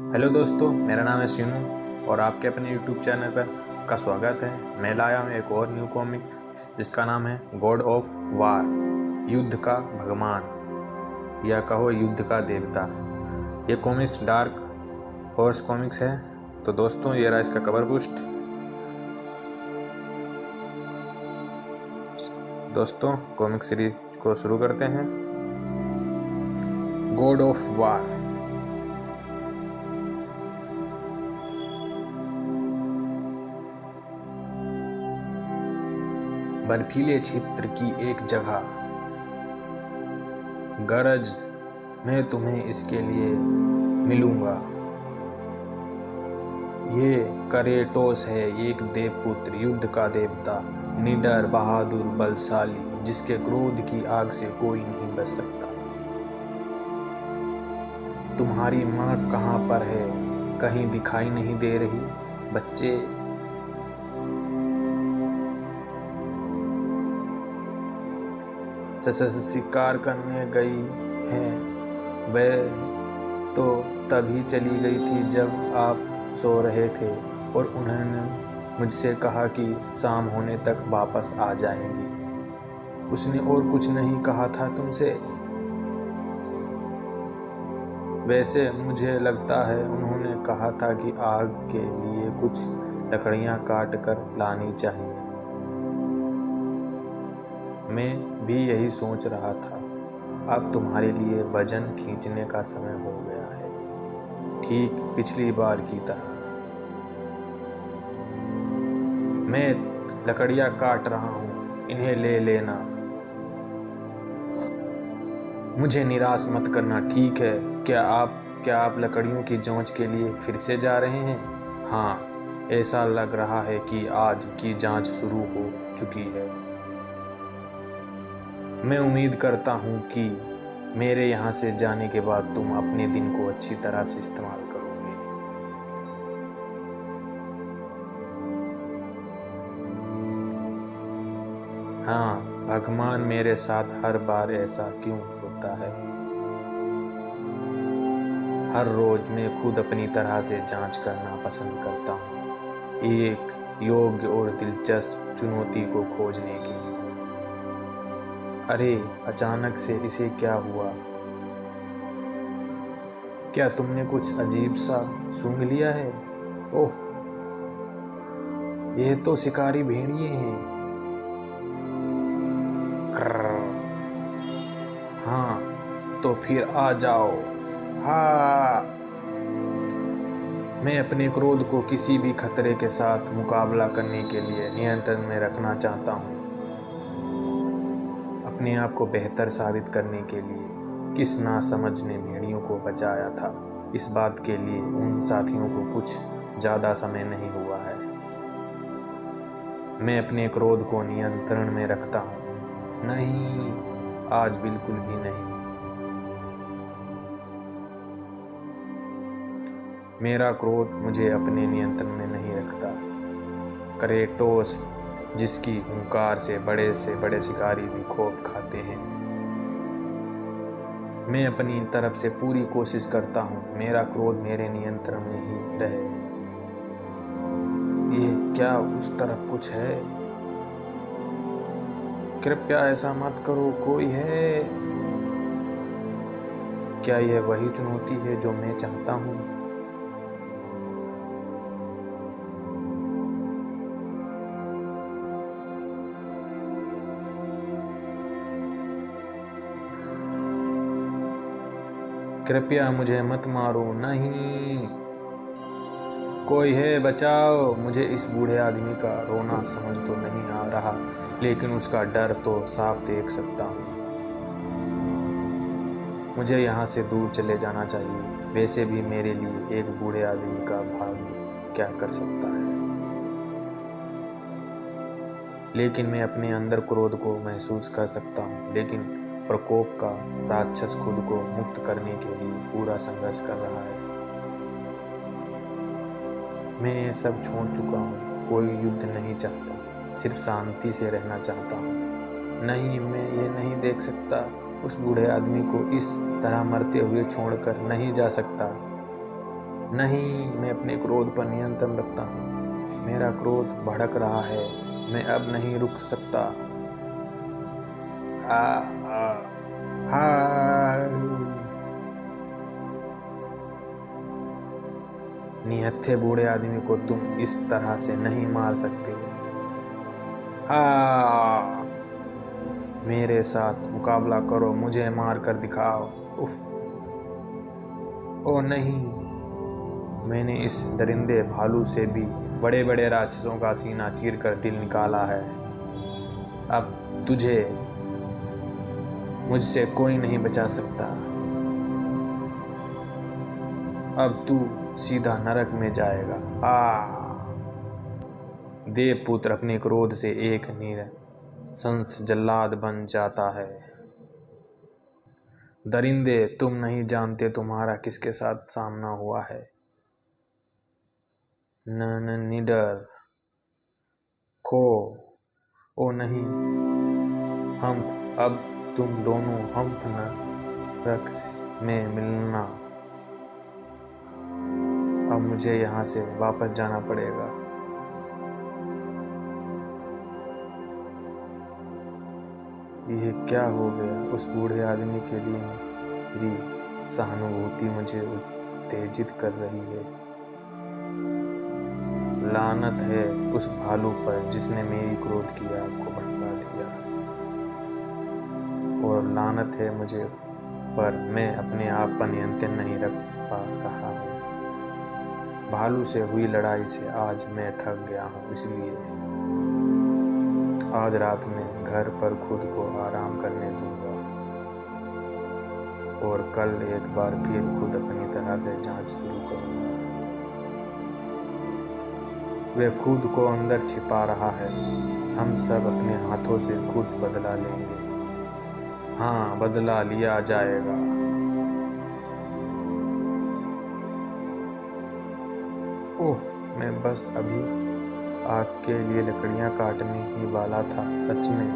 Hello दोस्तों, मेरा नाम है सीनू और आपके अपने यूट्यूब चैनल पर का स्वागत है। मैं लाया हूँ एक और न्यू कॉमिक्स जिसका नाम है गॉड ऑफ वार, युद्ध का भगवान या कहो युद्ध का देवता। ये कॉमिक्स डार्क हॉर्स कॉमिक्स है। तो दोस्तों, ये रहा इसका कवर पोस्ट। दोस्तों, कॉमिक सीरीज को शुरू करते हैं। God of war. बर्फीले क्षेत्र की एक जगह, गरज मैं तुम्हें इसके लिए मिलूंगा। ये करेटोस है, एक देवपुत्र, युद्ध का देवता, निडर, बहादुर, बलशाली, जिसके क्रोध की आग से कोई नहीं बच सकता। तुम्हारी माँ कहाँ पर है? कहीं दिखाई नहीं दे रही। बच्चे शिकार करने गई हैं। वह तो तभी चली गई थी जब आप सो रहे थे और उन्होंने मुझसे कहा कि शाम होने तक वापस आ जाएंगी। उसने और कुछ नहीं कहा था तुमसे? वैसे मुझे लगता है उन्होंने कहा था कि आग के लिए कुछ लकड़ियां काट कर लानी चाहिए। मैं भी यही सोच रहा था। अब तुम्हारे लिए वजन खींचने का समय हो गया है, ठीक पिछली बार की तरह। मैं लकड़ियां काट रहा हूँ, इन्हें ले लेना। मुझे निराश मत करना, ठीक है? क्या आप लकड़ियों की जांच के लिए फिर से जा रहे हैं? हाँ, ऐसा लग रहा है कि आज की जांच शुरू हो चुकी है। मैं उम्मीद करता हूँ कि मेरे यहाँ से जाने के बाद तुम अपने दिन को अच्छी तरह से इस्तेमाल करोगे। हाँ, भगवान मेरे साथ हर बार ऐसा क्यों होता है? हर रोज मैं खुद अपनी तरह से जांच करना पसंद करता हूँ, एक योग्य और दिलचस्प चुनौती को खोजने के लिए। अरे, अचानक से इसे क्या हुआ? क्या तुमने कुछ अजीब सा सूंघ लिया है? ओह, यह तो शिकारी भेड़िए हैं। हाँ, तो फिर आ जाओ। हाँ, मैं अपने क्रोध को किसी भी खतरे के साथ मुकाबला करने के लिए नियंत्रण में रखना चाहता हूँ। अपने आप को बेहतर साबित करने के लिए किस नासमझ ने भेड़ियों को बचाया था, इस बात के लिए उन साथियों को कुछ ज़्यादा समय नहीं हुआ है। मैं अपने क्रोध को नियंत्रण में रखता हूँ। नहीं, आज बिल्कुल भी नहीं। मेरा क्रोध मुझे अपने नियंत्रण में नहीं रखता। करेटोस, जिसकी हुंकार से बड़े शिकारी भी खौफ खाते हैं। मैं अपनी तरफ से पूरी कोशिश करता हूँ मेरा क्रोध मेरे नियंत्रण में ही रहे। ये क्या उस तरफ कुछ है? कृपया ऐसा मत करो, कोई है? क्या यह वही चुनौती है जो मैं चाहता हूँ? कृपया मुझे मत मारो। नहीं, कोई है, बचाओ मुझे। इस बूढ़े आदमी का रोना समझ तो नहीं आ रहा, लेकिन उसका डर तो साफ देख सकता हूँ। मुझे यहाँ से दूर चले जाना चाहिए। वैसे भी मेरे लिए एक बूढ़े आदमी का भाग्य क्या कर सकता है? लेकिन मैं अपने अंदर क्रोध को महसूस कर सकता हूँ, लेकिन प्रकोप का राक्षस खुद को मुक्त करने के लिए पूरा संघर्ष कर रहा है। मैं ये सब छोड़ चुका हूँ, कोई युद्ध नहीं चाहता, सिर्फ शांति से रहना चाहता हूँ। नहीं, मैं ये नहीं देख सकता। उस बूढ़े आदमी को इस तरह मरते हुए छोड़कर नहीं जा सकता। नहीं, मैं अपने क्रोध पर नियंत्रण रखता हूँ। मेरा क्रोध भड़क रहा है, मैं अब नहीं रुक सकता। आ, आ, आ, निहत्थे बूढ़े आदमी को तुम इस तरह से नहीं मार सकते। हाँ, मेरे साथ मुकाबला करो, मुझे मार कर दिखाओ। उफ, ओ नहीं, मैंने इस दरिंदे भालू से भी बड़े बड़े राक्षसों का सीना चीर कर दिल निकाला है। अब तुझे मुझसे कोई नहीं बचा सकता। अब तू सीधा नरक में जाएगा। देवपुत्र अपने क्रोध से एक नृशंस जल्लाद बन जाता है। दरिंदे, तुम नहीं जानते तुम्हारा किसके साथ सामना हुआ है। निडर खो, ओ नहीं, हम अब तुम दोनों हम नरक में मिलना। अब मुझे यहाँ से वापस जाना पड़ेगा। यह क्या हो गया? उस बूढ़े आदमी के लिए मेरी सहानुभूति मुझे उत्तेजित कर रही है। लानत है उस भालू पर जिसने मेरी क्रोध की आग को भड़का दिया, और लानत है मुझे पर मैं अपने आप पर नियंत्रण नहीं रख पा रहा हूँ। भालू से हुई लड़ाई से आज मैं थक गया हूँ, इसलिए आज रात में घर पर खुद को आराम करने दूंगा और कल एक बार फिर खुद अपनी तरह से जांच शुरू करूंगा। वह खुद को अंदर छिपा रहा है, हम सब अपने हाथों से खुद बदला लेंगे। हाँ, बदला लिया जाएगा। ओह, मैं बस अभी आग के लिए लकड़ियां काटने ही वाला था। सच में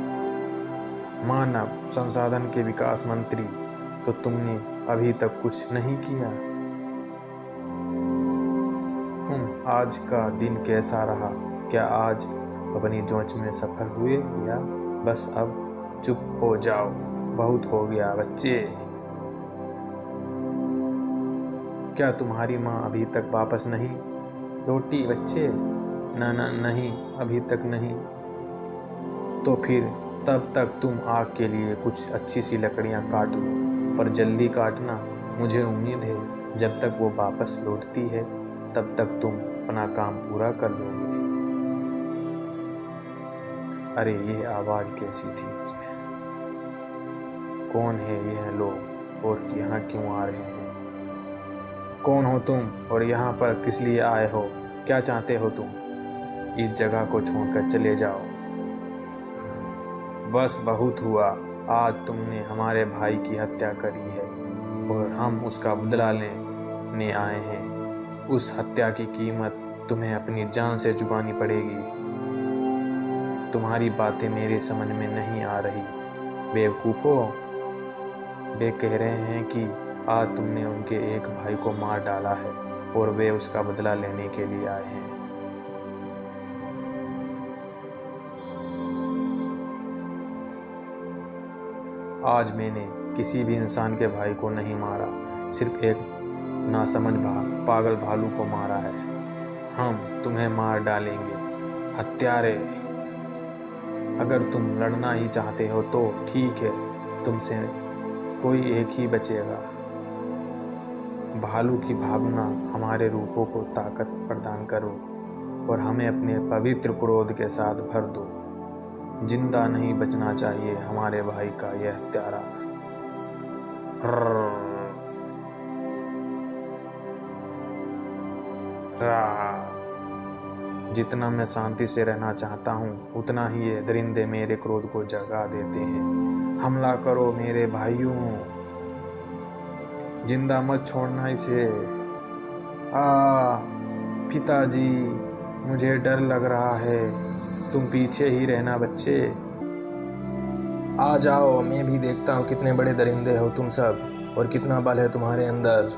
मानव संसाधन के विकास मंत्री, तो तुमने अभी तक कुछ नहीं किया। आज का दिन कैसा रहा? क्या आज अपनी जोच में सफल हुए या बस अब चुप हो जाओ? बहुत हो गया बच्चे। क्या तुम्हारी माँ अभी तक वापस नहीं लौटी बच्चे? नहीं, अभी तक नहीं। तो फिर तब तक तुम आग के लिए कुछ अच्छी सी लकड़ियां काट लो, पर जल्दी काटना। मुझे उम्मीद है जब तक वो वापस लौटती है तब तक तुम अपना काम पूरा कर लोगे। अरे, ये आवाज कैसी थी इसमें? कौन है यह लोग और यहाँ क्यों आ रहे हैं? कौन हो तुम और यहाँ पर किस लिए आए हो? क्या चाहते हो तुम? इस जगह को छोड़कर चले जाओ। बस बहुत हुआ। आज तुमने हमारे भाई की हत्या करी है और हम उसका बदला लेने आए हैं। उस हत्या की कीमत तुम्हें अपनी जान से चुकानी पड़ेगी। तुम्हारी बातें मेरे समझ में नहीं आ रही बेवकूफो। वे कह रहे हैं कि आज तुमने उनके एक भाई को मार डाला है और वे उसका बदला लेने के लिए आए हैं। आज मैंने किसी भी इंसान के भाई को नहीं मारा, सिर्फ एक नासमझ पागल भालू को मारा है। हम तुम्हें मार डालेंगे हत्यारे। अगर तुम लड़ना ही चाहते हो तो ठीक है, तुमसे कोई एक ही बचेगा। भालू की भावना हमारे रूपों को ताकत प्रदान करो और हमें अपने पवित्र क्रोध के साथ भर दो। जिंदा नहीं बचना चाहिए हमारे भाई का यह हत्यारा। जितना मैं शांति से रहना चाहता हूँ उतना ही ये दरिंदे मेरे क्रोध को जगा देते हैं। हमला करो मेरे भाइयों, जिंदा मत छोड़ना इसे। पिताजी, मुझे डर लग रहा है। तुम पीछे ही रहना बच्चे। आ जाओ, मैं भी देखता हूँ कितने बड़े दरिंदे हो तुम सब और कितना बल है तुम्हारे अंदर।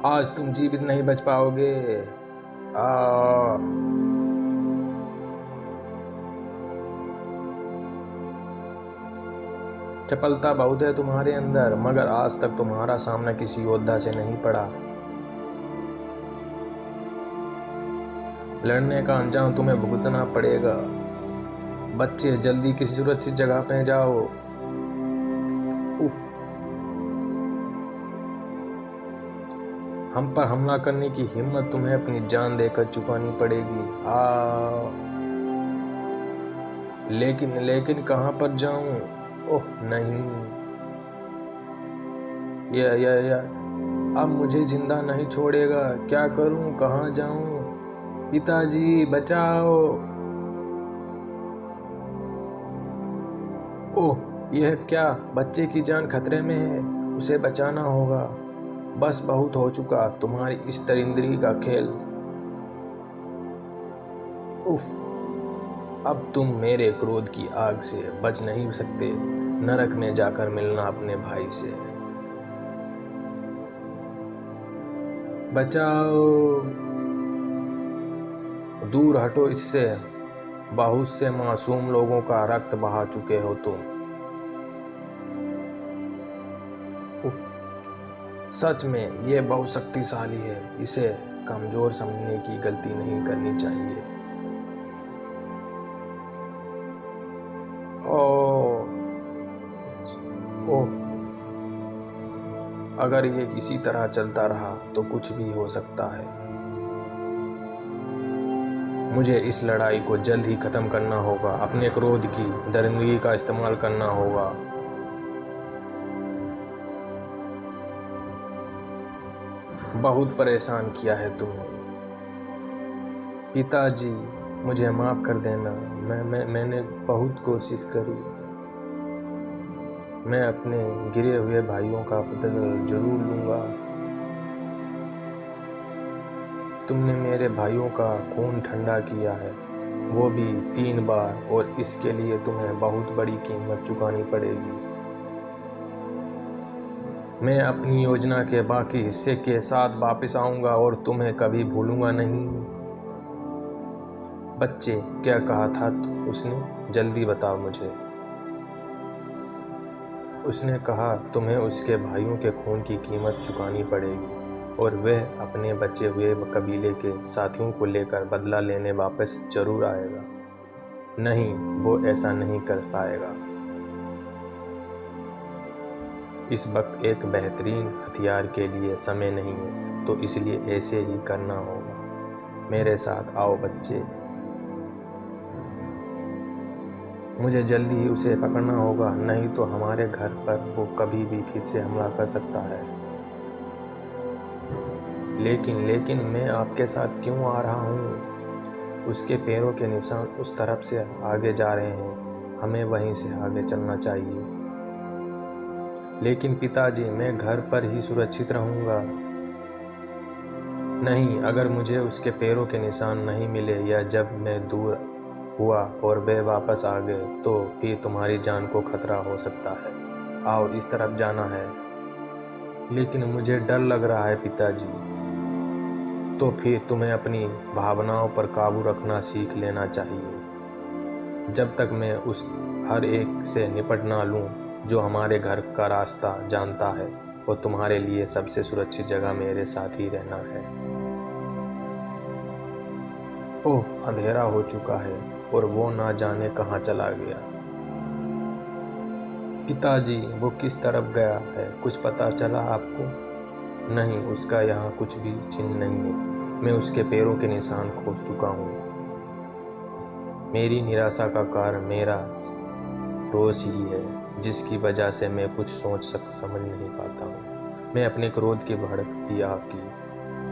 आज तुम जीवित नहीं बच पाओगे। आ चपलता बहुत है तुम्हारे अंदर, मगर आज तक तुम्हारा सामना किसी योद्धा से नहीं पड़ा। लड़ने का अंजाम तुम्हें भुगतना पड़ेगा। बच्चे, जल्दी किसी सुरक्षित जगह पे जाओ। उफ, हम पर हमला करने की हिम्मत तुम्हें अपनी जान देकर चुकानी पड़ेगी। लेकिन कहां पर जाऊं? ओह नहीं, यह अब मुझे जिंदा नहीं छोड़ेगा। क्या करूं, कहां जाऊं? पिताजी बचाओ। ओह, यह क्या? बच्चे की जान खतरे में है, उसे बचाना होगा। बस बहुत हो चुका तुम्हारी इस दरिंदगी का खेल। उफ, अब तुम मेरे क्रोध की आग से बच नहीं सकते। नरक में जाकर मिलना अपने भाई से। बचाओ, दूर हटो इससे। बहुत से मासूम लोगों का रक्त बहा चुके हो तुम। उफ, सच में ये बहुत शक्तिशाली है। इसे कमजोर समझने की गलती नहीं करनी चाहिए। ओ, ओह, अगर ये किसी तरह चलता रहा तो कुछ भी हो सकता है। मुझे इस लड़ाई को जल्द ही खत्म करना होगा। अपने क्रोध की दरिंदगी का इस्तेमाल करना होगा। बहुत परेशान किया है तुमने पिताजी, मुझे माफ कर देना। मैंने बहुत कोशिश करी। मैं अपने गिरे हुए भाइयों का बदला जरूर लूंगा। तुमने मेरे भाइयों का खून ठंडा किया है, वो भी 3 बार, और इसके लिए तुम्हें बहुत बड़ी कीमत चुकानी पड़ेगी। मैं अपनी योजना के बाकी हिस्से के साथ वापस आऊंगा और तुम्हें कभी भूलूंगा नहीं। बच्चे, क्या कहा था उसने? जल्दी बताओ मुझे। उसने कहा तुम्हें उसके भाइयों के खून की कीमत चुकानी पड़ेगी और वह अपने बचे हुए कबीले के साथियों को लेकर बदला लेने वापस जरूर आएगा। नहीं, वो ऐसा नहीं कर पाएगा। इस वक्त एक बेहतरीन हथियार के लिए समय नहीं है, तो इसलिए ऐसे ही करना होगा। मेरे साथ आओ बच्चे। मुझे जल्दी ही उसे पकड़ना होगा, नहीं तो हमारे घर पर वो कभी भी फिर से हमला कर सकता है। लेकिन मैं आपके साथ क्यों आ रहा हूँ? उसके पैरों के निशान उस तरफ से आगे जा रहे हैं, हमें वहीं से आगे चलना चाहिए। लेकिन पिताजी, मैं घर पर ही सुरक्षित रहूँगा। नहीं, अगर मुझे उसके पैरों के निशान नहीं मिले या जब मैं दूर हुआ और वे वापस आ गए तो फिर तुम्हारी जान को खतरा हो सकता है। आओ, इस तरफ जाना है। लेकिन मुझे डर लग रहा है पिताजी। तो फिर तुम्हें अपनी भावनाओं पर काबू रखना सीख लेना चाहिए। जब तक मैं उस हर एक से निपट ना लूं जो हमारे घर का रास्ता जानता है, और तुम्हारे लिए सबसे सुरक्षित जगह मेरे साथ ही रहना है। ओह, अंधेरा हो चुका है और वो ना जाने कहाँ चला गया। पिताजी, वो किस तरफ गया है, कुछ पता चला आपको? नहीं, उसका यहाँ कुछ भी चिन्ह नहीं है। मैं उसके पैरों के निशान खोज चुका हूँ। मेरी निराशा का कारण मेरा रोष ही है, जिसकी वजह से मैं कुछ समझ नहीं पाता हूँ। मैं अपने क्रोध की भड़कती आग की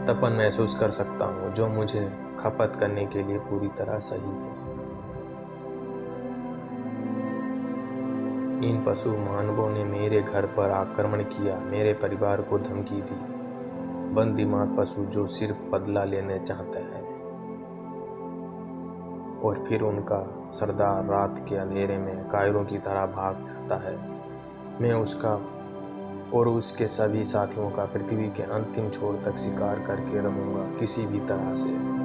तपन महसूस कर सकता हूँ, जो मुझे खपत करने के लिए पूरी तरह सही है। इन पशु मानवों ने मेरे घर पर आक्रमण किया, मेरे परिवार को धमकी दी। बंद दिमाग पशु जो सिर्फ बदला लेने चाहते हैं। और फिर उनका सरदार रात के अंधेरे में कायरों की तरह भाग जाता है। मैं उसका और उसके सभी साथियों का पृथ्वी के अंतिम छोर तक शिकार करके रहूँगा किसी भी तरह से।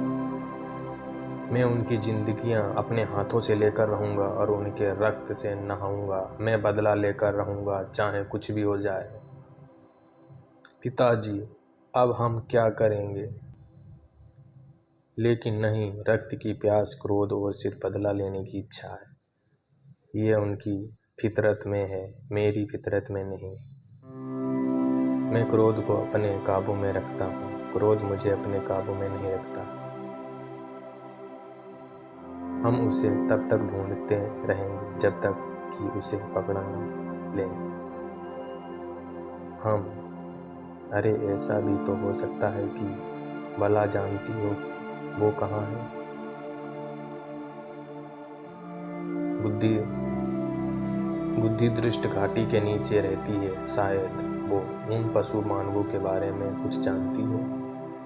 मैं उनकी जिंदगियां अपने हाथों से लेकर रहूँगा और उनके रक्त से नहाऊंगा। मैं बदला लेकर रहूँगा चाहे कुछ भी हो जाए। पिताजी, अब हम क्या करेंगे? लेकिन नहीं, रक्त की प्यास, क्रोध और सिर्फ बदला लेने की इच्छा है। ये उनकी फितरत में है, मेरी फितरत में नहीं। मैं क्रोध को अपने काबू में रखता हूँ, क्रोध मुझे अपने काबू में नहीं रखता। हम उसे तब तक ढूंढते रहेंगे जब तक कि उसे पकड़ न लें। अरे ऐसा भी तो हो सकता है कि भला जानती हो वो कहाँ है? बुद्धि दृष्ट घाटी के नीचे रहती है। शायद वो उन पशु मानवों के बारे में कुछ जानती हो।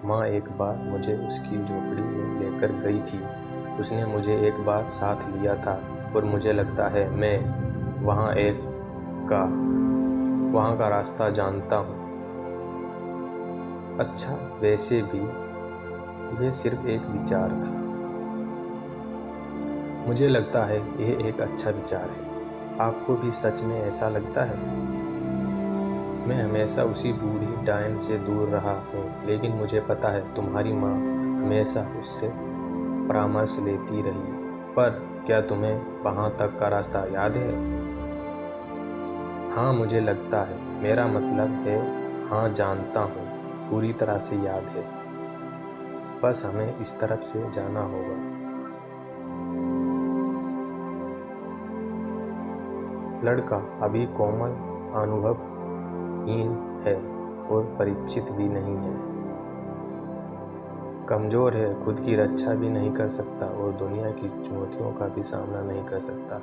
माँ एक बार मुझे उसकी झोपड़ी में लेकर गई थी। उसने मुझे एक बार साथ लिया था और मुझे लगता है मैं वहाँ का रास्ता जानता हूँ। अच्छा, वैसे भी यह सिर्फ एक विचार था। मुझे लगता है यह एक अच्छा विचार है। आपको भी सच में ऐसा लगता है? मैं हमेशा उसी बूढ़ी डायन से दूर रहा हूँ, लेकिन मुझे पता है तुम्हारी माँ हमेशा उससे परामर्श लेती रही। पर क्या तुम्हें वहाँ तक का रास्ता याद है? हाँ, मुझे लगता है। मेरा मतलब है, हाँ जानता हूँ, पूरी तरह से याद है। बस हमें इस तरफ से जाना होगा। लड़का अभी कोमल, अनुभवहीन है और परिचित भी नहीं है। कमज़ोर है, खुद की रक्षा भी नहीं कर सकता और दुनिया की चुनौतियों का भी सामना नहीं कर सकता।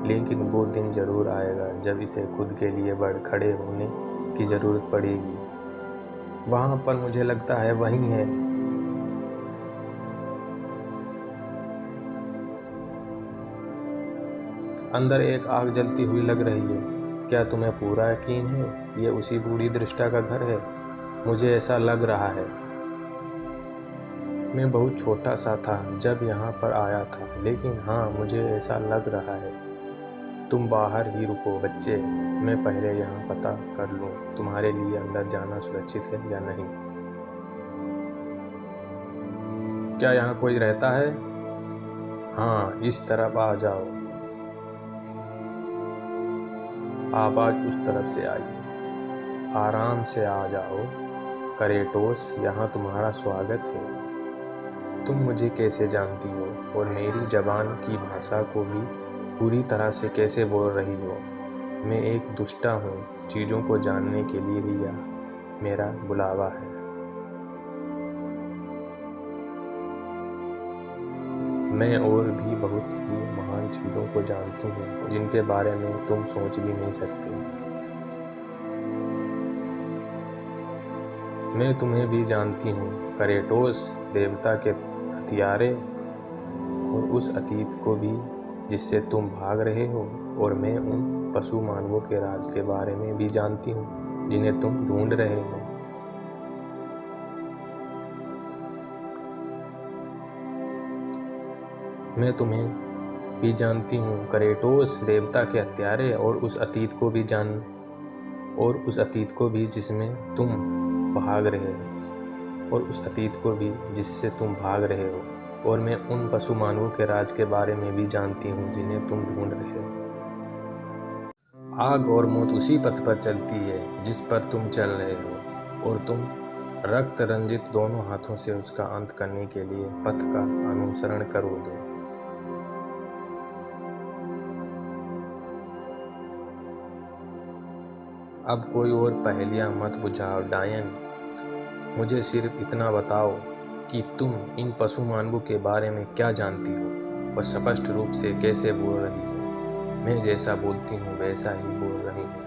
लेकिन वो दिन ज़रूर आएगा जब इसे खुद के लिए खड़े होने की ज़रूरत पड़ेगी। वहाँ पर मुझे लगता है वही है। अंदर एक आग जलती हुई लग रही है। क्या तुम्हें पूरा यकीन है ये उसी बूढ़ी दृष्टा का घर है? मुझे ऐसा लग रहा है। मैं बहुत छोटा सा था जब यहाँ पर आया था, लेकिन हाँ, मुझे ऐसा लग रहा है। तुम बाहर ही रुको बच्चे, मैं पहले यहाँ पता कर लूँ तुम्हारे लिए अंदर जाना सुरक्षित है या नहीं। क्या यहाँ कोई रहता है? हाँ, इस तरफ आ जाओ। आवाज उस तरफ से आई। आराम से आ जाओ करेटोस, यहाँ तुम्हारा स्वागत है। तुम मुझे कैसे जानती हो और मेरी जबान की भाषा को भी पूरी तरह से कैसे बोल रही हो? मैं एक दुष्टा हूँ, चीज़ों को जानने के लिए ही यह मेरा बुलावा है। मैं और भी बहुत ही महान चीज़ों को जानती हूँ जिनके बारे में तुम सोच भी नहीं सकते। मैं तुम्हें भी जानती हूँ करेटोस, देवता के हथियारे और उस अतीत को भी जिससे तुम भाग रहे हो। और मैं उन पशु मानवों के राज के बारे में भी जानती हूँ जिन्हें तुम ढूंढ रहे हो। मैं तुम्हें भी जानती हूँ करेटोस, देवता के हत्यारे और उस अतीत को भी जिसमें तुम भाग रहे हो, और उस अतीत को भी जिससे तुम भाग रहे हो। और मैं उन पशु मानवों के राज के बारे में भी जानती हूँ जिन्हें तुम ढूंढ रहे हो। आग और मौत उसी पथ पर चलती है जिस पर तुम चल रहे हो, और तुम रक्त रंजित दोनों हाथों से उसका अंत करने के लिए पथ का अनुसरण करोगे। अब कोई और पहेलियां मत बुझाओ डायन। मुझे सिर्फ इतना बताओ कि तुम इन पशु मानवों के बारे में क्या जानती हो और स्पष्ट रूप से कैसे बोल रही हो। मैं जैसा बोलती हूँ वैसा ही बोल रही हूँ।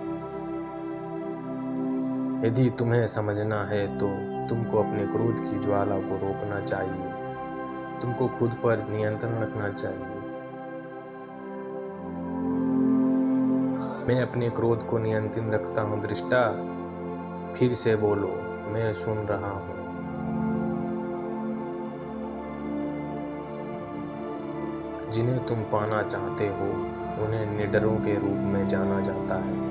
यदि तुम्हें समझना है तो तुमको अपने क्रोध की ज्वाला को रोकना चाहिए। तुमको खुद पर नियंत्रण रखना चाहिए। मैं अपने क्रोध को नियंत्रित रखता हूँ दृष्टा। फिर से बोलो, मैं सुन रहा हूँ। जिन्हें तुम पाना चाहते हो उन्हें निडरों के रूप में जाना जाता है।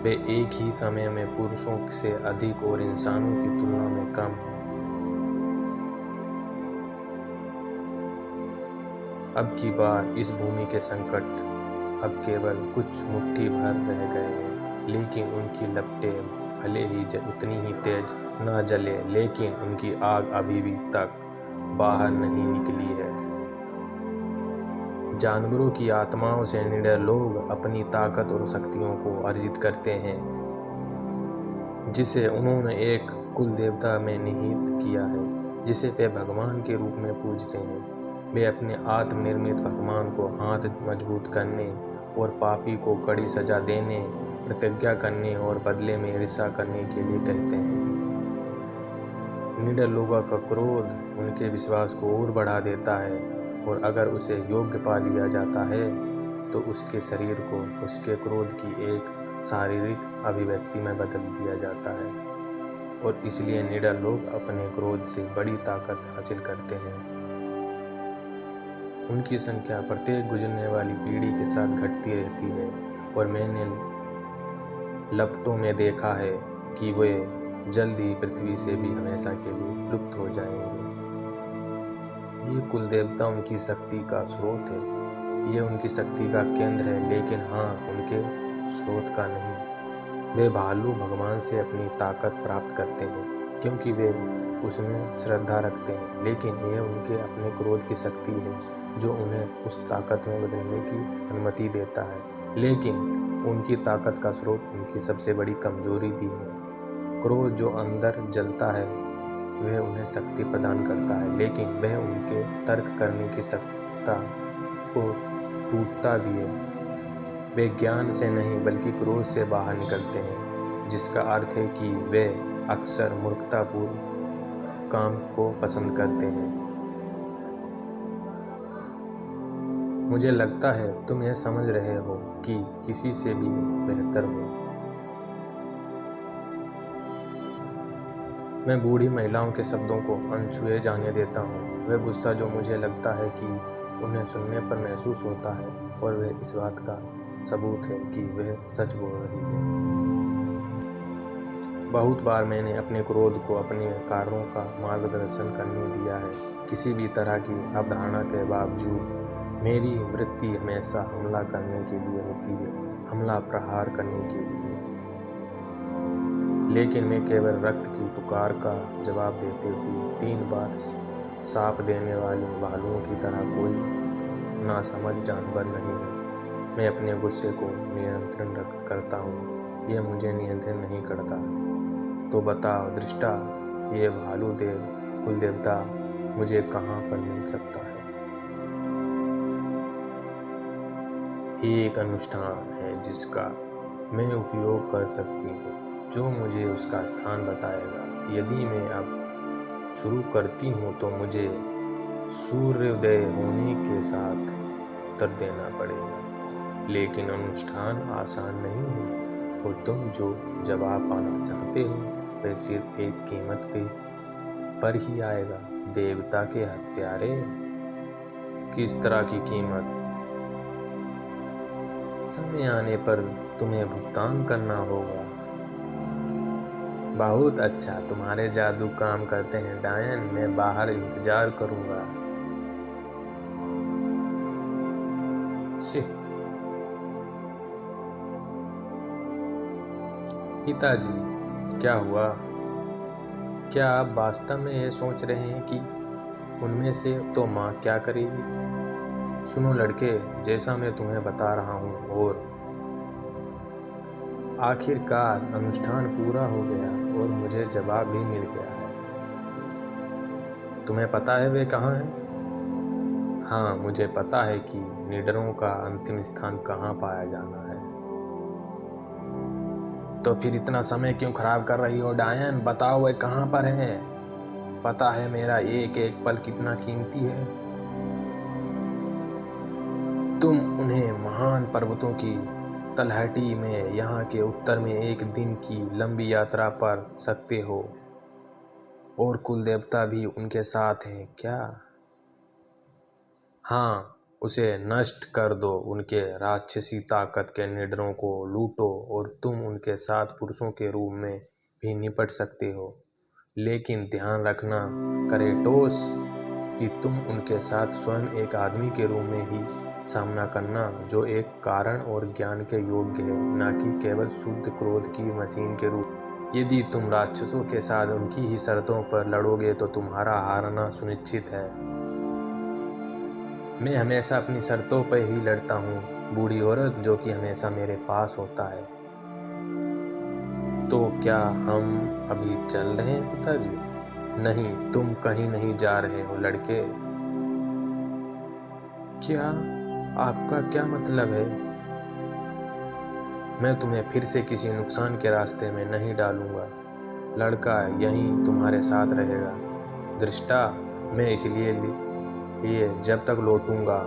वे एक ही समय में पुरुषों से अधिक और इंसानों की तुलना में कम हैं। अब की बार इस भूमि के संकट अब केवल कुछ मुट्ठी भर रह गए हैं, लेकिन उनकी लपटें भले ही उतनी ही तेज न जले, लेकिन उनकी आग अभी भी तक बाहर नहीं निकली है। जानवरों की आत्माओं से निडर लोग अपनी ताकत और शक्तियों को अर्जित करते हैं, जिसे उन्होंने एक कुल देवता में निहित किया है, जिसे वे भगवान के रूप में पूजते हैं। वे अपने आत्मनिर्मित भगवान को हाथ मजबूत करने और पापी को कड़ी सजा देने, प्रतिज्ञा करने और बदले में रिसा करने के लिए कहते हैं। निडर लोगों का क्रोध उनके विश्वास को और बढ़ा देता है, और अगर उसे योग्य पा लिया जाता है तो उसके शरीर को उसके क्रोध की एक शारीरिक अभिव्यक्ति में बदल दिया जाता है, और इसलिए निडर लोग अपने क्रोध से बड़ी ताकत हासिल करते हैं। उनकी संख्या प्रत्येक गुजरने वाली पीढ़ी के साथ घटती रहती है, और मैंने लपटों में देखा है कि वे जल्द ही पृथ्वी से भी हमेशा के लिए लुप्त हो जाएंगे। ये कुल देवता उनकी शक्ति का स्रोत है, ये उनकी शक्ति का केंद्र है, लेकिन हाँ, उनके स्रोत का नहीं। वे भालू भगवान से अपनी ताकत प्राप्त करते हैं क्योंकि वे उसमें श्रद्धा रखते हैं, लेकिन यह उनके अपने क्रोध की शक्ति है जो उन्हें उस ताकत में बदलने की अनुमति देता है। लेकिन उनकी ताकत का स्रोत उनकी सबसे बड़ी कमजोरी भी है। क्रोध जो अंदर जलता है वह उन्हें शक्ति प्रदान करता है, लेकिन वह उनके तर्क करने की क्षमता को टूटता भी है। वे ज्ञान से नहीं बल्कि क्रोध से बाहर निकलते हैं, जिसका अर्थ है कि वे अक्सर मूर्खतापूर्ण काम को पसंद करते हैं। मुझे लगता है तुम यह समझ रहे हो कि किसी से भी बेहतर हो। मैं बूढ़ी महिलाओं के शब्दों को अनछुए जाने देता हूँ। वह गुस्सा जो मुझे लगता है कि उन्हें सुनने पर महसूस होता है, और वह इस बात का सबूत है कि वह सच बोल रही है। बहुत बार मैंने अपने क्रोध को अपने कार्यों का मार्गदर्शन करने दिया है। किसी भी तरह की अवधारणा के बावजूद मेरी वृत्ति हमेशा हमला करने के लिए होती है, हमला प्रहार करने के लिए। लेकिन मैं केवल रक्त की पुकार का जवाब देते हुए 3 बार साप देने वाले भालुओं की तरह कोई नासमझ जानवर नहीं हूँ। मैं अपने गुस्से को नियंत्रण करता हूँ, यह मुझे नियंत्रण नहीं करता। तो बताओ दृष्टा, ये भालू देव कुल देवता मुझे कहाँ पर मिल सकता है? एक अनुष्ठान है जिसका मैं उपयोग कर सकती हूँ, जो मुझे उसका स्थान बताएगा। यदि मैं अब शुरू करती हूँ तो मुझे सूर्योदय होने के साथ उत्तर देना पड़ेगा, लेकिन अनुष्ठान आसान नहीं है, और तुम जो जवाब पाना चाहते हो वह सिर्फ एक कीमत पर ही आएगा। देवता के हत्यारे? किस तरह की कीमत? समय आने पर तुम्हें भुगतान करना होगा। बहुत अच्छा, तुम्हारे जादू काम करते हैं डायन। मैं बाहर इंतजार करूंगा। पिताजी, क्या हुआ? क्या आप वास्तव में ये सोच रहे हैं कि उनमें से तो माँ क्या करेगी? सुनो लड़के, जैसा मैं तुम्हें बता रहा हूँ, और आखिरकार अनुष्ठान पूरा हो गया और मुझे जवाब भी मिल गया है। तुम्हें पता है वे कहाँ हैं? हाँ, मुझे पता है कि निडरों का अंतिम स्थान कहाँ पाया जाना है। तो फिर इतना समय क्यों खराब कर रही हो डायन? बताओ वे कहाँ पर हैं? पता है मेरा एक एक पल कितना कीमती है। तुम उन्हें महान पर्वतों की तलहटी में यहाँ के उत्तर में एक दिन की लंबी यात्रा पर सकते हो, और कुल देवता भी उनके साथ हैं क्या? हाँ, उसे नष्ट कर दो, उनके राक्षसी ताकत के निडरों को लूटो, और तुम उनके साथ पुरुषों के रूप में भी निपट सकते हो। लेकिन ध्यान रखना करेटोस कि तुम उनके साथ स्वयं एक आदमी के रूप में ही सामना करना, जो एक कारण और ज्ञान के योग्य है, न कि केवल शुद्ध क्रोध की मशीन के रूप। यदि तुम राक्षसों के साथ उनकी ही शर्तों पर लड़ोगे तो तुम्हारा हारना सुनिश्चित है। मैं हमेशा अपनी शर्तों पर ही लड़ता हूँ, बूढ़ी औरत, जो कि हमेशा मेरे पास होता है। तो क्या हम अभी चल रहे हैं पिताजी? नहीं, तुम कहीं नहीं जा रहे हो लड़के। क्या? आपका क्या मतलब है? मैं तुम्हें फिर से किसी नुकसान के रास्ते में नहीं डालूंगा। लड़का यहीं तुम्हारे साथ रहेगा। दृष्टा, मैं इसलिए ये जब तक लौटूंगा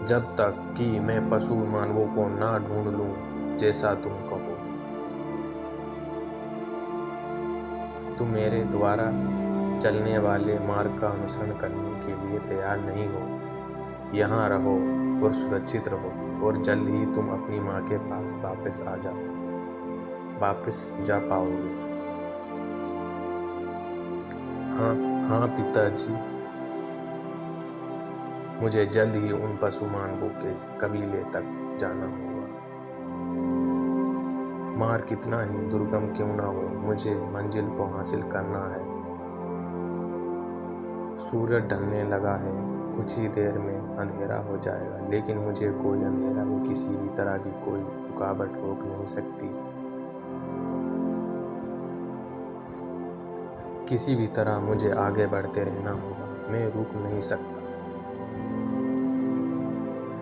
जब तक कि मैं पशु मानवों को ना ढूंढ लूं, जैसा तुम कहो। तुम मेरे द्वारा चलने वाले मार्ग का अनुसरण करने के लिए तैयार नहीं हो। यहाँ रहो और सुरक्षित रहो, और जल्द ही तुम अपनी माँ के पास वापस जा पाओगे। हाँ हाँ पिताजी, मुझे जल्द ही उन पशु मानवों के कबीले तक जाना होगा। मार्ग कितना ही दुर्गम क्यों ना हो, मुझे मंजिल को हासिल करना है। सूरज ढलने लगा है, कुछ ही देर में अंधेरा हो जाएगा, लेकिन मुझे कोई अंधेरा में किसी भी तरह की कोई रुकावट रोक नहीं सकती। किसी भी तरह मुझे आगे बढ़ते रहना होगा, मैं रुक नहीं सकता।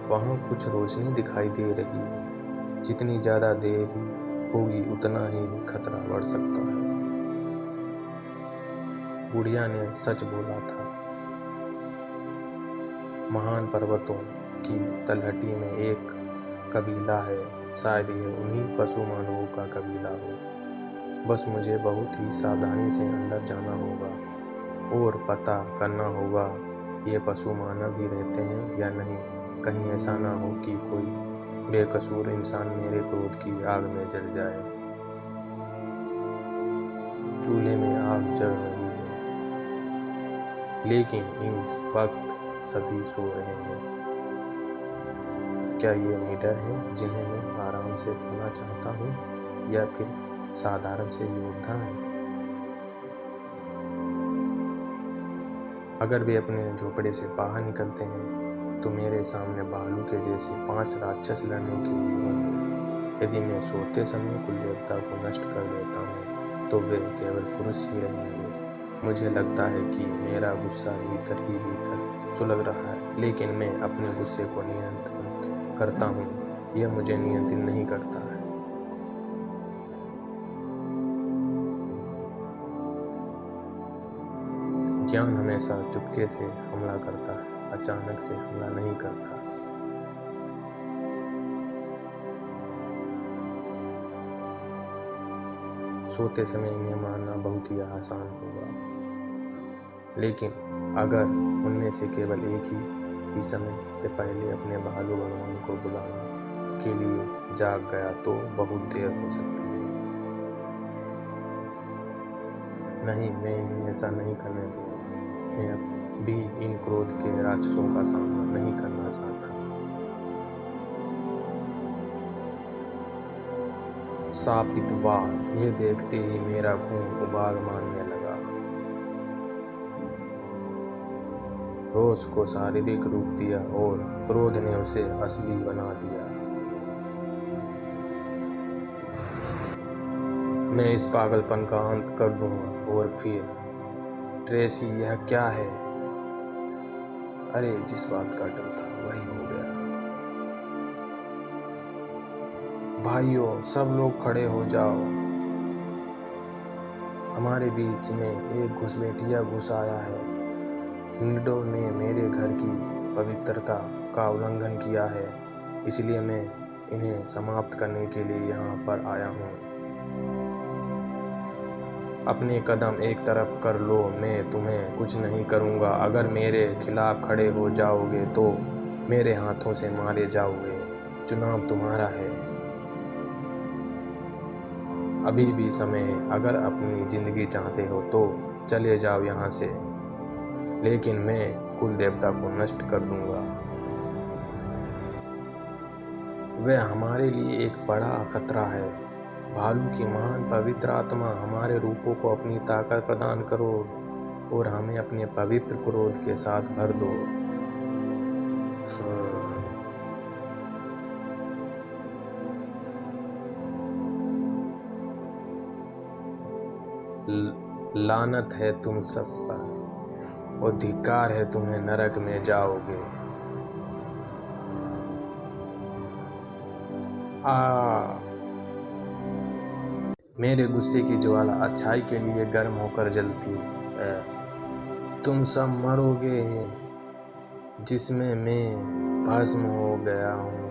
वहाँ कुछ रोशनी दिखाई दे रही है। जितनी ज़्यादा देरी होगी उतना ही खतरा बढ़ सकता है। बुढ़िया ने सच बोला था। महान पर्वतों की तलहटी में एक कबीला है, शायद ये उन्हीं पशु मानवों का कबीला हो। बस मुझे बहुत ही सावधानी से अंदर जाना होगा और पता करना होगा ये पशु मानव ही रहते हैं या नहीं। कहीं ऐसा ना हो कि कोई बेकसूर इंसान मेरे क्रोध की आग में जल जाए। चूल्हे में आग जल रही है, लेकिन इस वक्त सभी सो रहे हैं। क्या ये निडर हैं जिन्हें मैं आराम से धोना चाहता हूँ, या फिर साधारण से योद्धा हैं? अगर वे अपने झोपड़े से बाहर निकलते हैं तो मेरे सामने भालू के जैसे 5 राक्षस लड़ने के लिए होंगे। यदि मैं सोते समय कुल देवता को नष्ट कर देता हूँ तो वे केवल पुरुष ही रहेंगे। मुझे लगता है कि मेरा गुस्सा भीतर ही भीतर सुलग रहा है, लेकिन मैं अपने गुस्से को नियंत्रित करता हूँ, यह मुझे नियंत्रित नहीं करता है। ज्ञान हमेशा चुपके से हमला करता है, अचानक से हमला नहीं करता। सोते समय इन्हें मारना बहुत ही आसान होगा, लेकिन अगर उनमें से केवल एक ही समय से पहले अपने भालू भगवान को बुलाने के लिए जाग गया तो बहुत देर हो सकती है। नहीं, मैं इन्हें ऐसा नहीं करने दूंगा। मैं भी इन क्रोध के राक्षसों का सामना नहीं करना चाहता। शापित वार, यह देखते ही मेरा खून उबाल मारने लगा। रोष को शारीरिक रूप दिया और क्रोध ने उसे असली बना दिया। मैं इस पागलपन का अंत कर दूंगा। और फिर ट्रेसी, यह क्या है? अरे, जिस बात का डर था वही हो गया। भाइयों, सब लोग खड़े हो जाओ। हमारे बीच में एक घुसपैठिया घुस आया है। निडरों ने मेरे घर की पवित्रता का उल्लंघन किया है, इसलिए मैं इन्हें समाप्त करने के लिए यहाँ पर आया हूँ। अपने कदम एक तरफ कर लो, मैं तुम्हें कुछ नहीं करूँगा। अगर मेरे खिलाफ खड़े हो जाओगे तो मेरे हाथों से मारे जाओगे। चुनाव तुम्हारा है, अभी भी समय है। अगर अपनी ज़िंदगी चाहते हो तो चले जाओ यहाँ से, लेकिन मैं कुल देवता को नष्ट कर दूँगा। वह हमारे लिए एक बड़ा खतरा है। भालू की महान पवित्र आत्मा, हमारे रूपों को अपनी ताकत प्रदान करो और हमें अपने पवित्र क्रोध के साथ भर दो। लानत है तुम सब पर और धिक्कार है तुम्हें, नरक में जाओगे। मेरे गुस्से की ज्वाला अच्छाई के लिए गर्म होकर जलती है। तुम सब मरोगे, जिसमें मैं भस्म हो गया हूँ।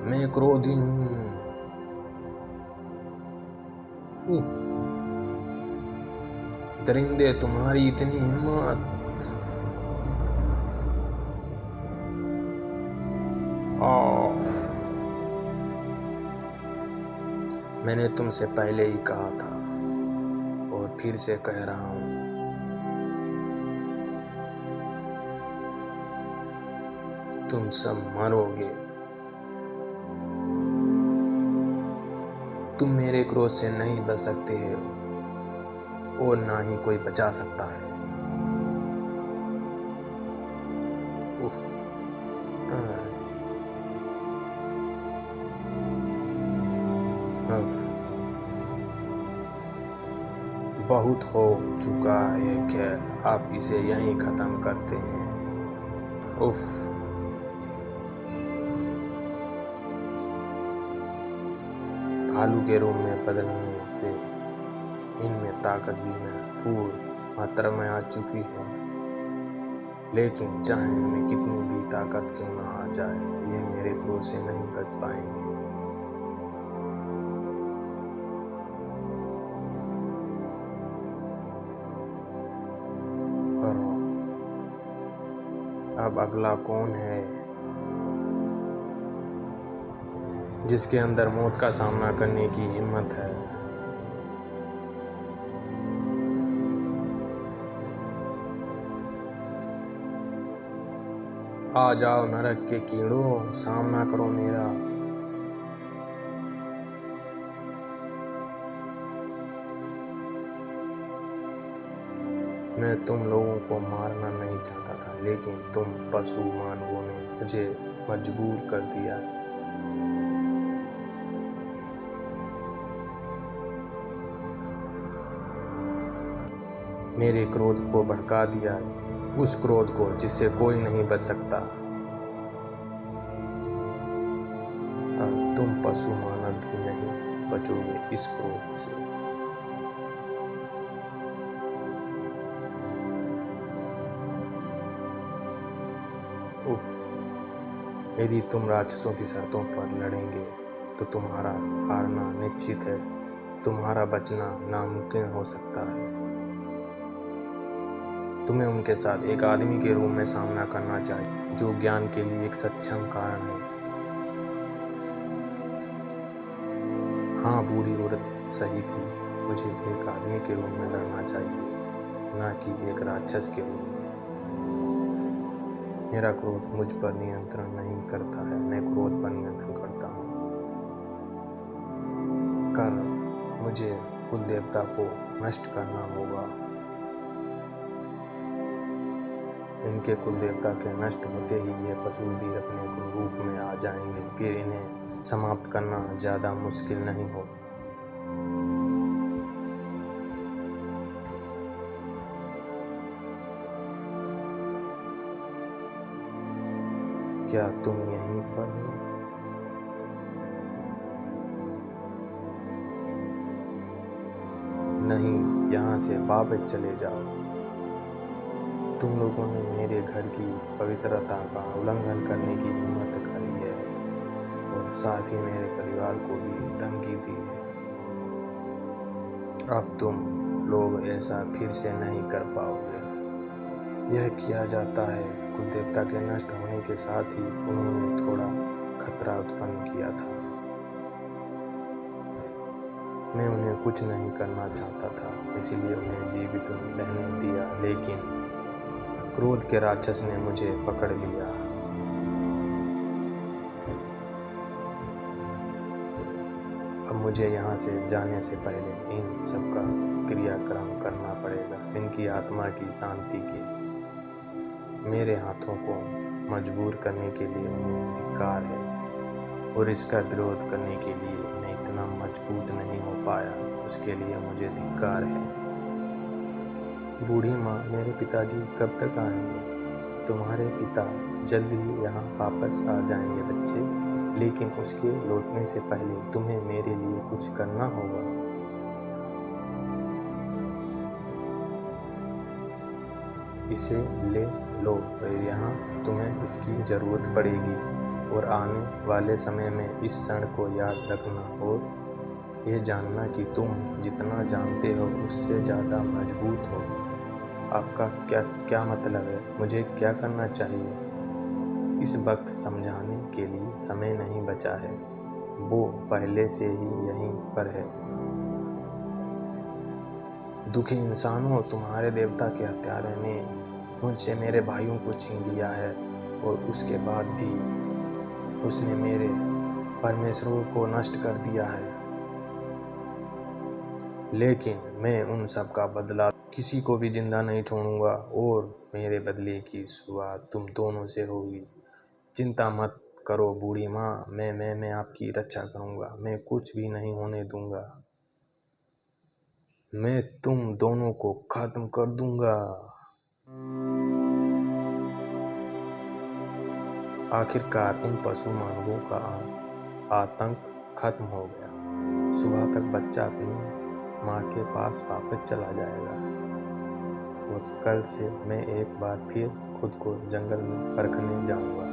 मैं क्रोधी हूँ। दरिंदे, तुम्हारी इतनी हिम्मत! मैंने तुमसे पहले ही कहा था और फिर से कह रहा हूँ, तुम सब मरोगे। तुम मेरे क्रोध से नहीं बच सकते हो और ना ही कोई बचा सकता है। बहुत हो चुका है कि आप इसे यहीं ख़त्म करते हैं। उफ, भालू के रूप में बदलने से इनमें ताकत भी महफूज मात्रा में आ चुकी है, लेकिन चाहे इनमें कितनी भी ताकत क्यों ना आ जाए, ये मेरे क्रोध से नहीं बच पाएंगे। अब अगला कौन है जिसके अंदर मौत का सामना करने की हिम्मत है? आ जाओ नरक के कीड़ों, सामना करो मेरा। मैं तुम लोगों को मारना नहीं चाहता था, लेकिन तुम पशु मानवों ने मुझे मजबूर कर दिया। मेरे क्रोध को भड़का दिया, उस क्रोध को जिससे कोई नहीं बच सकता। अब तुम पशु मानव भी नहीं बचोगे इस क्रोध से। उफ, यदि तुम राक्षसों की शर्तों पर लड़ेंगे तो तुम्हारा हारना निश्चित है। तुम्हारा बचना नामुमकिन हो सकता है। तुम्हें उनके साथ एक आदमी के रूप में सामना करना चाहिए, जो ज्ञान के लिए एक सक्षम कारण है। हाँ, बूढ़ी औरत सही थी। मुझे एक आदमी के रूप में लड़ना चाहिए, ना कि एक राक्षस के रूप में। मेरा क्रोध मुझ पर नियंत्रण नहीं करता है, मैं क्रोध पर नियंत्रण करता हूँ। मुझे कुल देवता को नष्ट करना होगा। इनके कुल देवता के नष्ट होते ही ये पशु भी अपने रूप में आ जाएंगे, फिर इन्हें समाप्त करना ज़्यादा मुश्किल नहीं हो। क्या तुम यहीं पर हो? नहीं, यहाँ से वापस चले जाओ। तुम लोगों ने मेरे घर की पवित्रता का उल्लंघन करने की हिम्मत करी है। और साथ ही मेरे परिवार को भी धमकी दी है। अब तुम लोग ऐसा फिर से नहीं कर पाओगे। यह किया जाता है। कुल देवता के नष्ट होने के साथ ही उन्होंने थोड़ा खतरा उत्पन्न किया था। मैं उन्हें कुछ नहीं करना चाहता था, इसलिए उन्हें जीवित रहने दिया, लेकिन क्रोध के राक्षस ने मुझे पकड़ लिया। अब मुझे यहाँ से जाने से पहले इन सबका क्रियाक्रम करना पड़ेगा। इनकी आत्मा की शांति के मेरे हाथों को मजबूर करने के लिए उन्हें धिक्कार है, और इसका विरोध करने के लिए मैं इतना मजबूत नहीं हो पाया, उसके लिए मुझे धिक्कार है। बूढ़ी माँ, मेरे पिताजी कब तक आएंगे? तुम्हारे पिता जल्द ही यहाँ वापस आ जाएंगे बच्चे, लेकिन उसके लौटने से पहले तुम्हें मेरे लिए कुछ करना होगा। इसे ले लो, यहाँ तुम्हें इसकी ज़रूरत पड़ेगी, और आने वाले समय में इस क्षण को याद रखना, और ये जानना कि तुम जितना जानते हो उससे ज़्यादा मजबूत हो। आपका क्या मतलब है? मुझे क्या करना चाहिए? इस वक्त समझाने के लिए समय नहीं बचा है, वो पहले से ही यहीं पर है। दुखी इंसानों, तुम्हारे देवता के हत्यारे ने मुझसे मेरे भाइयों को छीन लिया है, और उसके बाद भी उसने मेरे परमेश्वरों को नष्ट कर दिया है। लेकिन मैं उन सब का बदला किसी को भी जिंदा नहीं छोड़ूंगा, और मेरे बदले की शुरुआत तुम दोनों से होगी। चिंता मत करो बूढ़ी माँ, मैं आपकी रक्षा करूंगा। मैं कुछ भी नहीं होने दूंगा। मैं तुम दोनों को खत्म कर दूंगा। आखिरकार उन पशु मानवों का आतंक खत्म हो गया। सुबह तक बच्चा अपनी माँ के पास वापस चला जाएगा, और कल से मैं एक बार फिर खुद को जंगल में परखने जाऊंगा।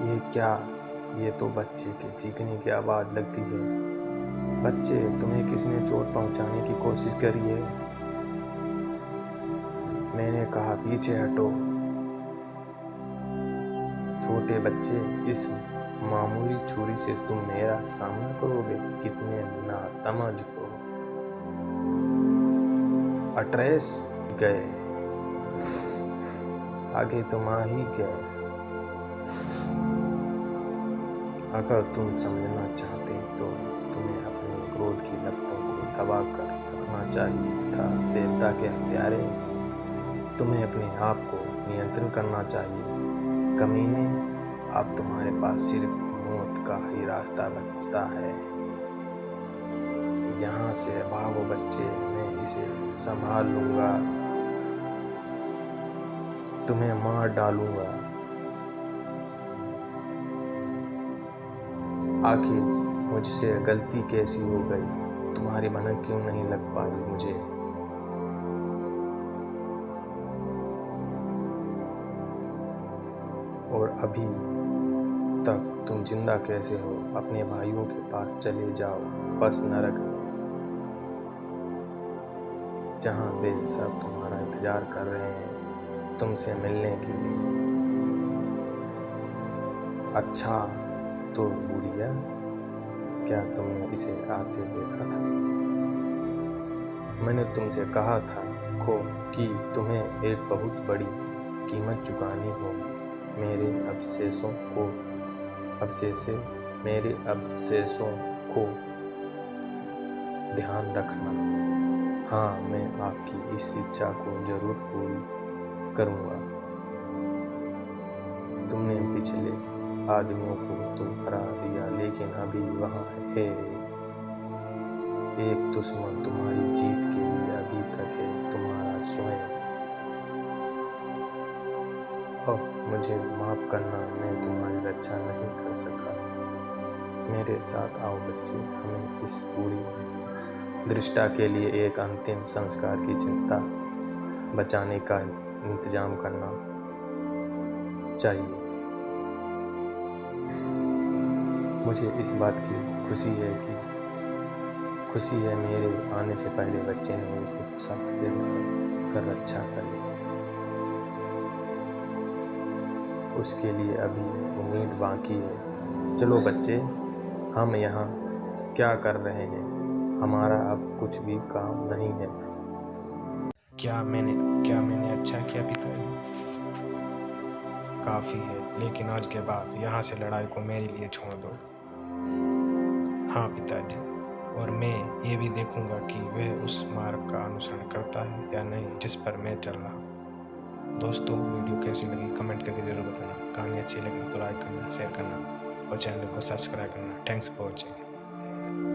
ये क्या? ये तो बच्चे के चीखने की आवाज़ लगती है। बच्चे, तुम्हें किसने चोट पहुंचाने की कोशिश करी है? मैंने कहा पीछे हटो। छोटे बच्चे, इस मामूली छुरी से तुम मेरा सामना करोगे? कितने नासमझ हो। अट्रेस गए, आगे तुम आ ही गए। अगर तुम समझना चाहते तो तुम्हें अपने क्रोध की लपटों को दबा कर रखना चाहिए था। देवता के हत्यारे, तुम्हें अपने आप को नियंत्रण करना चाहिए। कमीने, अब तुम्हारे पास सिर्फ मौत का ही रास्ता बचता है। यहाँ से भागो बच्चे, मैं इसे संभाल लूंगा। तुम्हें मार डालूंगा। आखिर मुझसे गलती कैसी हो गई? तुम्हारी भनक क्यों नहीं लग पाई मुझे? और अभी तक तुम जिंदा कैसे हो? अपने भाइयों के पास चले जाओ, बस नरक में, जहाँ वे सब तुम्हारा इंतजार कर रहे हैं तुमसे मिलने के लिए। अच्छा तो बुढ़िया, क्या तुमने इसे आते देखा था? मैंने तुमसे कहा था कि तुम्हें एक बहुत बड़ी कीमत चुकानी होगी। मेरे अवशेषों को ध्यान रखना। हाँ, मैं आपकी इस इच्छा को जरूर पूरी करूँगा। तुमने पिछले आदमियों को तो हरा दिया, लेकिन अभी वहाँ है एक दुश्मन तुम्हारी जीत के लिए अभी तक है, तुम्हारा स्वयं। ओह, मुझे माफ करना, मैं तुम्हारी रक्षा नहीं कर सका। मेरे साथ आओ बच्चे, हमें इस पूरी दृष्टा के लिए एक अंतिम संस्कार की चिंता बचाने का इंतजाम करना चाहिए। मुझे इस बात की खुशी है मेरे आने से पहले बच्चे ने एक उत्साह से कर रक्षा कर ली। उसके लिए अभी उम्मीद बाकी है। चलो बच्चे, हम यहाँ क्या कर रहे हैं? हमारा अब कुछ भी काम नहीं है। क्या मैंने अच्छा किया पिताजी? काफ़ी है, लेकिन आज के बाद यहाँ से लड़ाई को मेरे लिए छोड़ दो। हाँ पिताजी, और मैं ये भी देखूंगा कि वह उस मार्ग का अनुसरण करता है या नहीं जिस पर मैं चल रहा हूँ। दोस्तों, वीडियो कैसी लगी कमेंट करके जरूर बताना। कहानी अच्छी लगी तो लाइक करना, शेयर करना और चैनल को सब्सक्राइब करना। Thanks for watching.